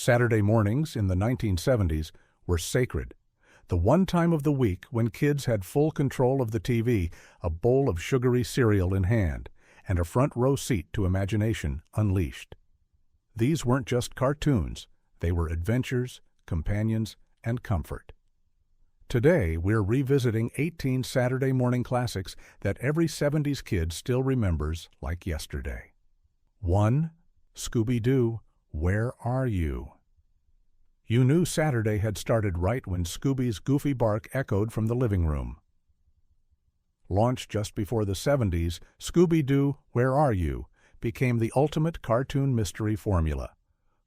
Saturday mornings in the 1970s were sacred. The one time of the week when kids had full control of the TV, a bowl of sugary cereal in hand, and a front row seat to imagination unleashed. These weren't just cartoons, they were adventures, companions, and comfort. Today, we're revisiting 18 Saturday morning classics that every 70s kid still remembers like yesterday. 1. Scooby-Doo, Where Are You? You knew Saturday had started right when Scooby's goofy bark echoed from the living room. Launched just before the 70s, Scooby-Doo, Where Are You? Became the ultimate cartoon mystery formula.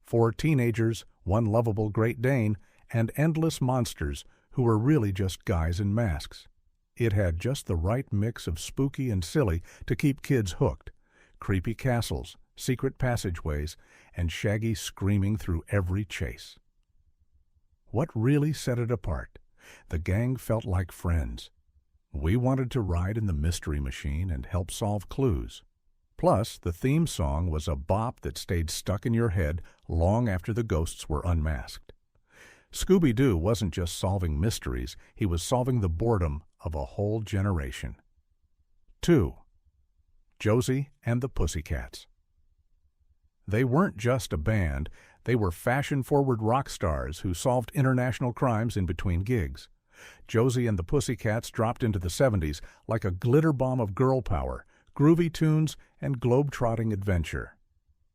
4 teenagers, 1 lovable Great Dane, and endless monsters who were really just guys in masks. It had just the right mix of spooky and silly to keep kids hooked. Creepy castles, secret passageways, and Shaggy screaming through every chase. What really set it apart? The gang felt like friends. We wanted to ride in the mystery machine and help solve clues. Plus, the theme song was a bop that stayed stuck in your head long after the ghosts were unmasked. Scooby-Doo wasn't just solving mysteries, he was solving the boredom of a whole generation. 2. Josie and the Pussycats. They weren't just a band, they were fashion-forward rock stars who solved international crimes in between gigs. Josie and the Pussycats dropped into the 70s like a glitter bomb of girl power, groovy tunes, and globe-trotting adventure.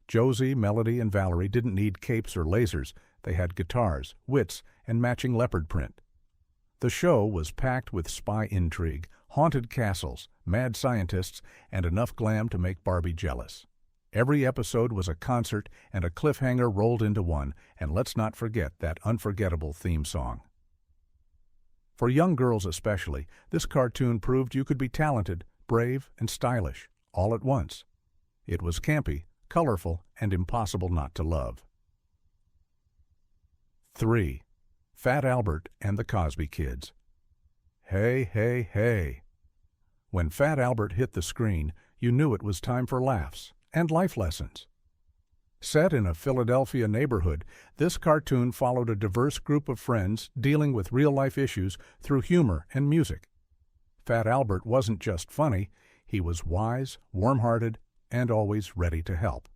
Josie, Melody, and Valerie didn't need capes or lasers. They had guitars, wits, and matching leopard print. The show was packed with spy intrigue, haunted castles, mad scientists, and enough glam to make Barbie jealous. Every episode was a concert and a cliffhanger rolled into one, and let's not forget that unforgettable theme song. For young girls especially, this cartoon proved you could be talented, brave, and stylish, all at once. It was campy, colorful, and impossible not to love. 3. Fat Albert and the Cosby Kids. Hey, hey, hey. When Fat Albert hit the screen, you knew it was time for laughs and life lessons. Set in a Philadelphia neighborhood, this cartoon followed a diverse group of friends dealing with real-life issues through humor and music. Fat Albert wasn't just funny, he was wise, warm-hearted, and always ready to help.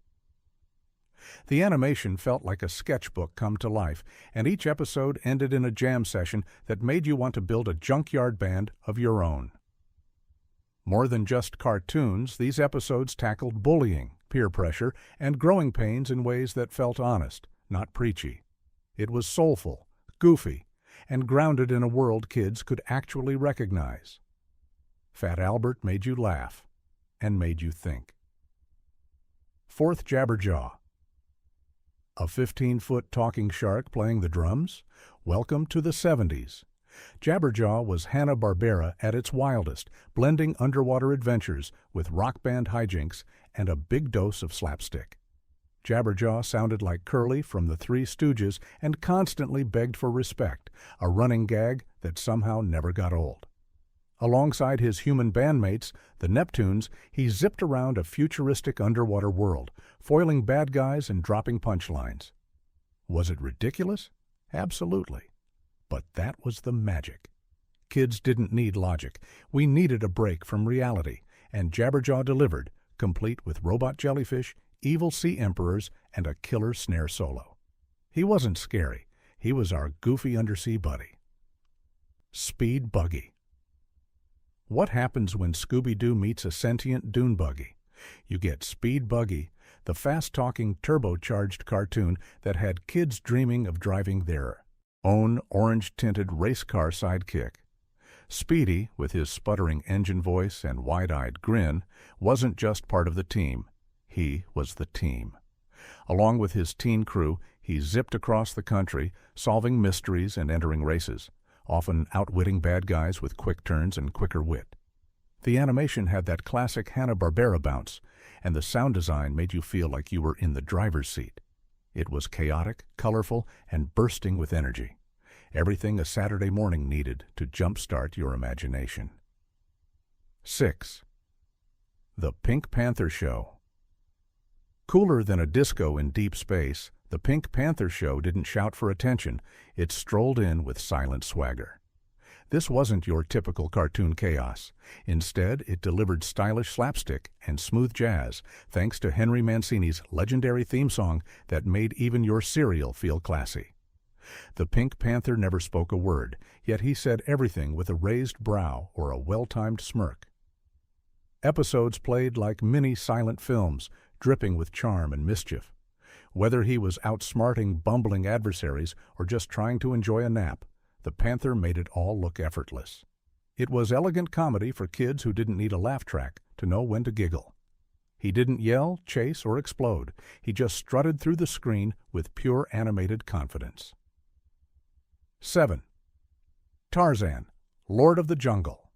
The animation felt like a sketchbook come to life, and each episode ended in a jam session that made you want to build a junkyard band of your own. More than just cartoons, these episodes tackled bullying, peer pressure, and growing pains in ways that felt honest, not preachy. It was soulful, goofy, and grounded in a world kids could actually recognize. Fat Albert made you laugh and made you think. 4th Jabberjaw. A 15-foot talking shark playing the drums? Welcome to the 70s. Jabberjaw was Hanna-Barbera at its wildest, blending underwater adventures with rock band hijinks and a big dose of slapstick. Jabberjaw sounded like Curly from the Three Stooges and constantly begged for respect, a running gag that somehow never got old. Alongside his human bandmates, the Neptunes, he zipped around a futuristic underwater world, foiling bad guys and dropping punchlines. Was it ridiculous? Absolutely. But that was the magic. Kids didn't need logic. We needed a break from reality, and Jabberjaw delivered, complete with robot jellyfish, evil sea emperors, and a killer snare solo. He wasn't scary. He was our goofy undersea buddy. Speed Buggy. What happens when Scooby-Doo meets a sentient dune buggy? You get Speed Buggy, the fast-talking, turbocharged cartoon that had kids dreaming of driving their own orange-tinted race car sidekick. Speedy, with his sputtering engine voice and wide-eyed grin, wasn't just part of the team. He was the team. Along with his teen crew, he zipped across the country, solving mysteries and entering races, often outwitting bad guys with quick turns and quicker wit. The animation had that classic Hanna-Barbera bounce, and the sound design made you feel like you were in the driver's seat. It was chaotic, colorful, and bursting with energy. Everything a Saturday morning needed to jumpstart your imagination. 6. The Pink Panther Show. Cooler than a disco in deep space, The Pink Panther show didn't shout for attention, it strolled in with silent swagger. This wasn't your typical cartoon chaos. Instead, it delivered stylish slapstick and smooth jazz, thanks to Henry Mancini's legendary theme song that made even your cereal feel classy. The Pink Panther never spoke a word, yet he said everything with a raised brow or a well-timed smirk. Episodes played like mini silent films, dripping with charm and mischief. Whether he was outsmarting bumbling adversaries or just trying to enjoy a nap, the Panther made it all look effortless. It was elegant comedy for kids who didn't need a laugh track to know when to giggle. He didn't yell, chase, or explode. He just strutted through the screen with pure animated confidence. 7. Tarzan, Lord of the Jungle.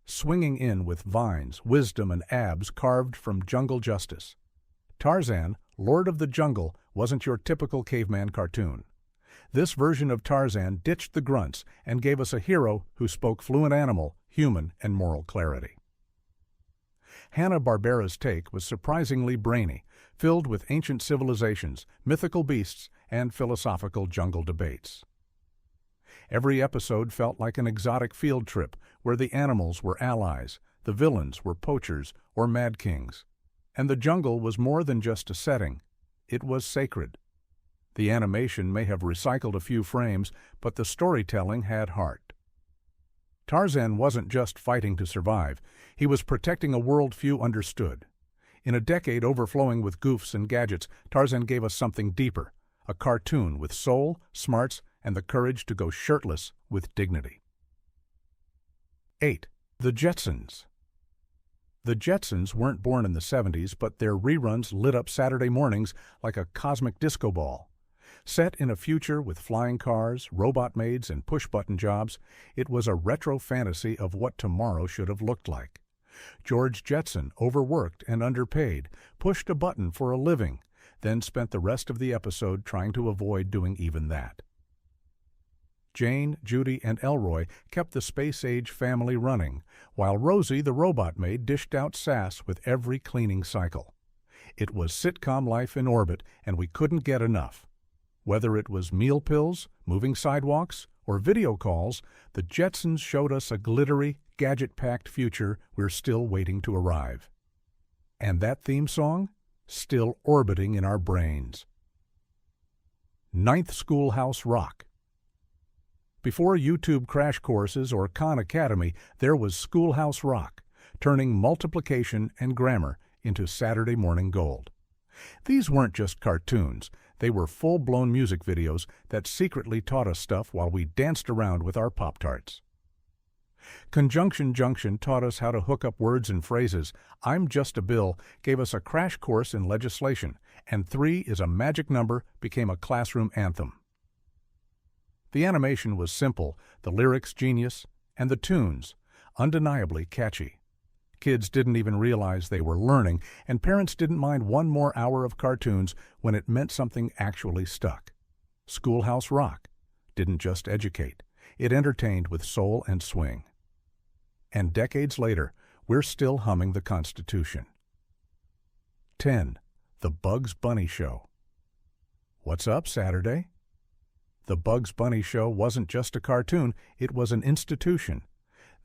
Swinging in with vines, wisdom, and abs carved from jungle justice, Tarzan, Lord of the Jungle, wasn't your typical caveman cartoon. This version of Tarzan ditched the grunts and gave us a hero who spoke fluent animal, human, and moral clarity. Hanna-Barbera's take was surprisingly brainy, filled with ancient civilizations, mythical beasts, and philosophical jungle debates. Every episode felt like an exotic field trip where the animals were allies, the villains were poachers or mad kings, and the jungle was more than just a setting, it was sacred. The animation may have recycled a few frames, but the storytelling had heart. Tarzan wasn't just fighting to survive, he was protecting a world few understood. In a decade overflowing with goofs and gadgets, Tarzan gave us something deeper, a cartoon with soul, smarts, and the courage to go shirtless with dignity. 8. The Jetsons. The Jetsons weren't born in the 70s, but their reruns lit up Saturday mornings like a cosmic disco ball. Set in a future with flying cars, robot maids, and push-button jobs, it was a retro fantasy of what tomorrow should have looked like. George Jetson, overworked and underpaid, pushed a button for a living, then spent the rest of the episode trying to avoid doing even that. Jane, Judy, and Elroy kept the space-age family running, while Rosie, the robot maid, dished out sass with every cleaning cycle. It was sitcom life in orbit, and we couldn't get enough. Whether it was meal pills, moving sidewalks, or video calls, the Jetsons showed us a glittery, gadget-packed future we're still waiting to arrive. And that theme song? Still orbiting in our brains. 9th Schoolhouse Rock. Before YouTube crash courses or Khan Academy, there was Schoolhouse Rock, turning multiplication and grammar into Saturday morning gold. These weren't just cartoons, they were full-blown music videos that secretly taught us stuff while we danced around with our Pop-Tarts. Conjunction Junction taught us how to hook up words and phrases. I'm Just a Bill gave us a crash course in legislation, and 3 is a magic number became a classroom anthem. The animation was simple, the lyrics genius, and the tunes undeniably catchy. Kids didn't even realize they were learning, and parents didn't mind one more hour of cartoons when it meant something actually stuck. Schoolhouse Rock didn't just educate, it entertained with soul and swing. And decades later, we're still humming the Constitution. 10. The Bugs Bunny Show. What's up, Saturday? The Bugs Bunny Show wasn't just a cartoon, it was an institution.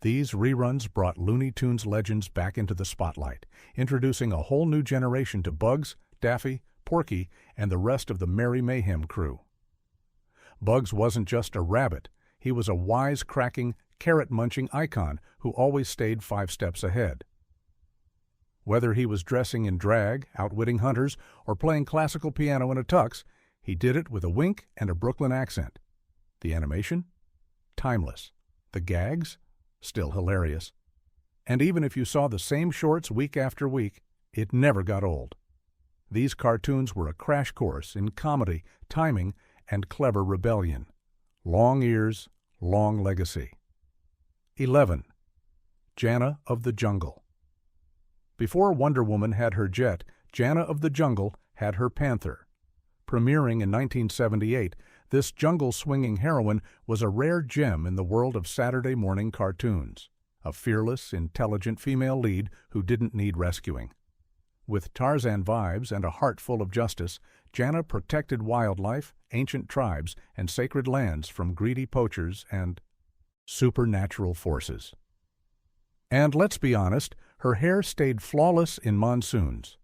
These reruns brought Looney Tunes legends back into the spotlight, introducing a whole new generation to Bugs, Daffy, Porky, and the rest of the Merry Mayhem crew. Bugs wasn't just a rabbit, he was a wise-cracking, carrot-munching icon who always stayed 5 steps ahead. Whether he was dressing in drag, outwitting hunters, or playing classical piano in a tux, he did it with a wink and a Brooklyn accent. The animation? Timeless. The gags? Still hilarious. And even if you saw the same shorts week after week, it never got old. These cartoons were a crash course in comedy, timing, and clever rebellion. Long ears, long legacy. 11. Jana of the Jungle. Before Wonder Woman had her jet, Jana of the Jungle had her panther. Premiering in 1978, this jungle-swinging heroine was a rare gem in the world of Saturday morning cartoons, a fearless, intelligent female lead who didn't need rescuing. With Tarzan vibes and a heart full of justice, Jana protected wildlife, ancient tribes, and sacred lands from greedy poachers and supernatural forces. And let's be honest, her hair stayed flawless in monsoons.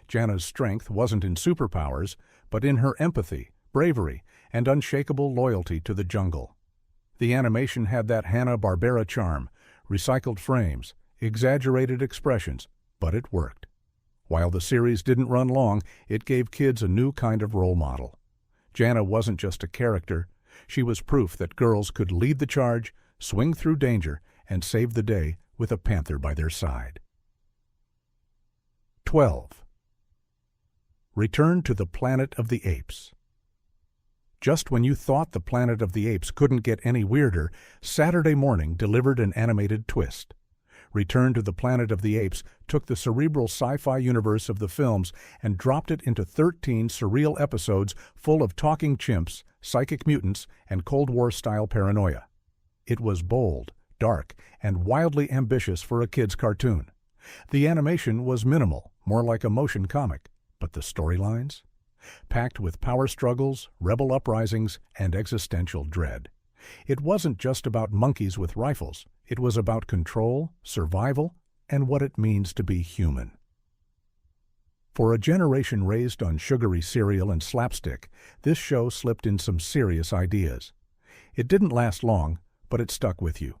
Jana's strength wasn't in superpowers, but in her empathy, bravery, and unshakable loyalty to the jungle. The animation had that Hanna-Barbera charm, recycled frames, exaggerated expressions, but it worked. While the series didn't run long, it gave kids a new kind of role model. Jana wasn't just a character, she was proof that girls could lead the charge, swing through danger, and save the day with a panther by their side. 12. Return to the Planet of the Apes. Just when you thought the Planet of the Apes couldn't get any weirder, Saturday Morning delivered an animated twist. Return to the Planet of the Apes took the cerebral sci-fi universe of the films and dropped it into 13 surreal episodes full of talking chimps, psychic mutants, and Cold War-style paranoia. It was bold, dark, and wildly ambitious for a kid's cartoon. The animation was minimal, more like a motion comic, but the storylines? Packed with power struggles, rebel uprisings, and existential dread. It wasn't just about monkeys with rifles. It was about control, survival, and what it means to be human. For a generation raised on sugary cereal and slapstick, this show slipped in some serious ideas. It didn't last long, but it stuck with you.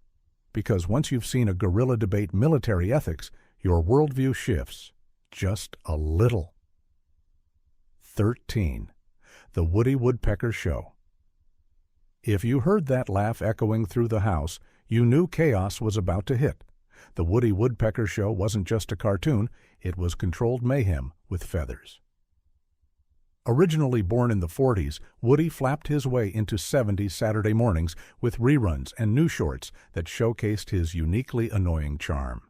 Because once you've seen a guerrilla debate military ethics, your worldview shifts. Just a little. 13. The Woody Woodpecker Show. If you heard that laugh echoing through the house, you knew chaos was about to hit. The Woody Woodpecker Show wasn't just a cartoon, it was controlled mayhem with feathers. Originally born in the 40s, Woody flapped his way into 70s Saturday mornings with reruns and new shorts that showcased his uniquely annoying charm.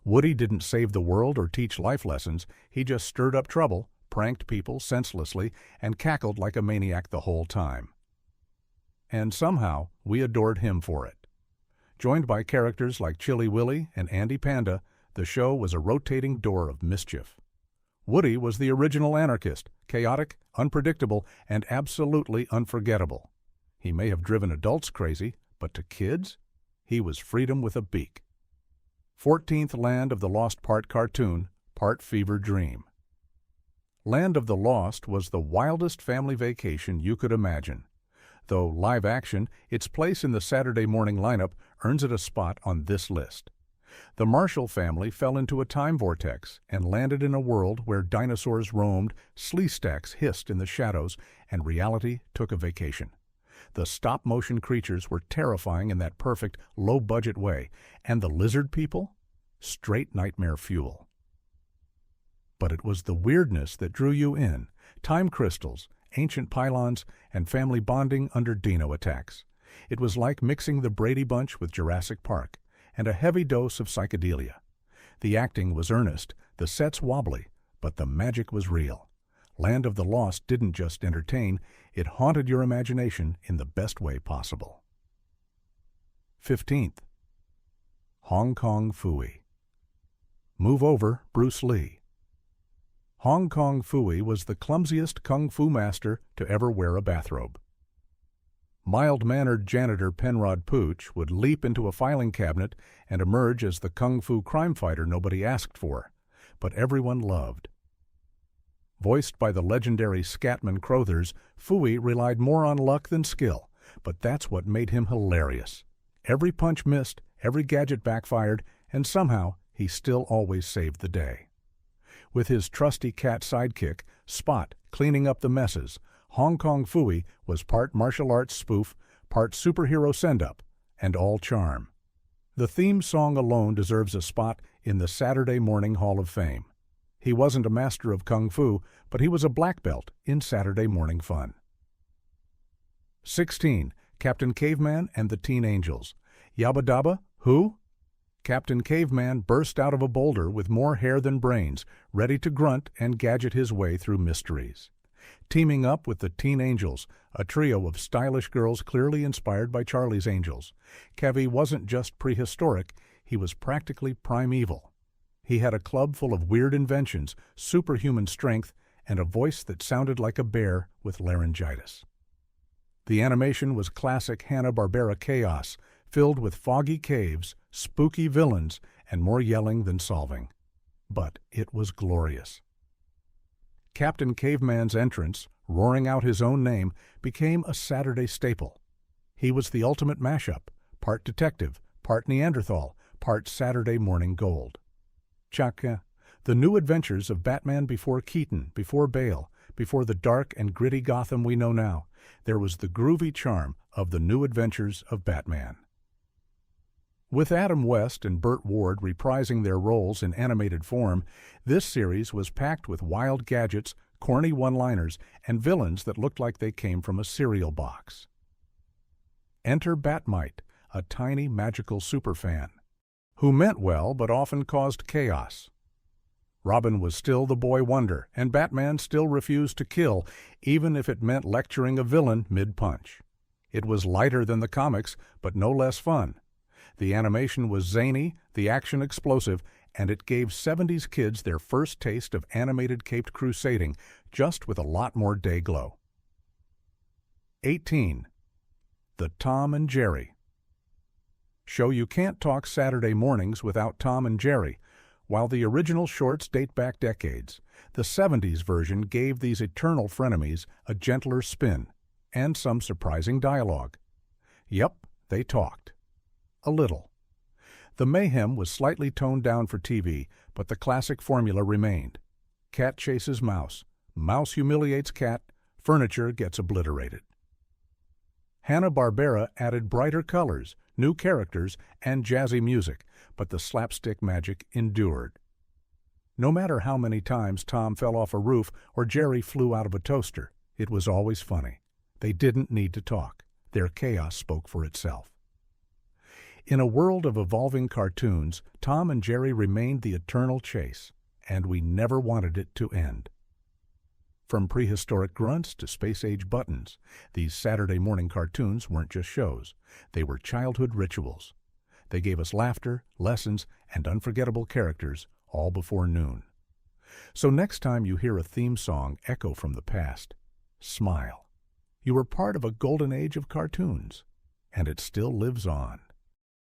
Woody didn't save the world or teach life lessons, he just stirred up trouble, pranked people senselessly, and cackled like a maniac the whole time. And somehow, we adored him for it. Joined by characters like Chilly Willy and Andy Panda, the show was a rotating door of mischief. Woody was the original anarchist, chaotic, unpredictable, and absolutely unforgettable. He may have driven adults crazy, but to kids, he was freedom with a beak. 14th Land of the Lost part cartoon, part fever dream. Land of the Lost was the wildest family vacation you could imagine. Though live action, its place in the Saturday morning lineup earns it a spot on this list. The Marshall family fell into a time vortex and landed in a world where dinosaurs roamed, slee stacks hissed in the shadows, and reality took a vacation. The stop-motion creatures were terrifying in that perfect, low-budget way, and the lizard people? Straight nightmare fuel. But it was the weirdness that drew you in, time crystals, ancient pylons, and family bonding under dino attacks. It was like mixing the Brady Bunch with Jurassic Park, and a heavy dose of psychedelia. The acting was earnest, the sets wobbly, but the magic was real. Land of the Lost didn't just entertain, it haunted your imagination in the best way possible. 15th. Hong Kong Phooey. Move over, Bruce Lee. Hong Kong Phooey was the clumsiest kung fu master to ever wear a bathrobe. Mild-mannered janitor Penrod Pooch would leap into a filing cabinet and emerge as the kung fu crime fighter nobody asked for, but everyone loved. Voiced by the legendary Scatman Crothers, Phooey relied more on luck than skill, but that's what made him hilarious. Every punch missed, every gadget backfired, and somehow he still always saved the day. With his trusty cat sidekick, Spot, cleaning up the messes, Hong Kong Phooey was part martial arts spoof, part superhero send-up, and all charm. The theme song alone deserves a spot in the Saturday Morning Hall of Fame. He wasn't a master of kung fu, but he was a black belt in Saturday morning fun. 16. Captain Caveman and the Teen Angels. Yabba Dabba, who? Captain Caveman burst out of a boulder with more hair than brains, ready to grunt and gadget his way through mysteries. Teaming up with the Teen Angels, a trio of stylish girls clearly inspired by Charlie's Angels, Kevy wasn't just prehistoric, he was practically primeval. He had a club full of weird inventions, superhuman strength, and a voice that sounded like a bear with laryngitis. The animation was classic Hanna-Barbera chaos, filled with foggy caves, spooky villains, and more yelling than solving. But it was glorious. Captain Caveman's entrance, roaring out his own name, became a Saturday staple. He was the ultimate mashup, part detective, part Neanderthal, part Saturday morning gold. Chaka, the new adventures of Batman before Keaton, before Bale, before the dark and gritty Gotham we know now. There was the groovy charm of the new adventures of Batman. With Adam West and Burt Ward reprising their roles in animated form, this series was packed with wild gadgets, corny one-liners, and villains that looked like they came from a cereal box. Enter Batmite, a tiny magical superfan, who meant well but often caused chaos. Robin was still the boy wonder, and Batman still refused to kill, even if it meant lecturing a villain mid-punch. It was lighter than the comics, but no less fun. The animation was zany, the action explosive, and it gave 70s kids their first taste of animated caped crusading, just with a lot more day glow. 18. The Tom and Jerry show. You can't talk Saturday mornings without Tom and Jerry. While the original shorts date back decades, the 70s version gave these eternal frenemies a gentler spin and some surprising dialogue. Yep, they talked. A little. The mayhem was slightly toned down for TV, but the classic formula remained. Cat chases mouse, mouse humiliates cat, furniture gets obliterated. Hanna-Barbera added brighter colors, new characters, and jazzy music, but the slapstick magic endured. No matter how many times Tom fell off a roof or Jerry flew out of a toaster, it was always funny. They didn't need to talk. Their chaos spoke for itself. In a world of evolving cartoons, Tom and Jerry remained the eternal chase, and we never wanted it to end. From prehistoric grunts to space-age buttons, these Saturday morning cartoons weren't just shows. They were childhood rituals. They gave us laughter, lessons, and unforgettable characters all before noon. So next time you hear a theme song echo from the past, smile. You were part of a golden age of cartoons, and it still lives on.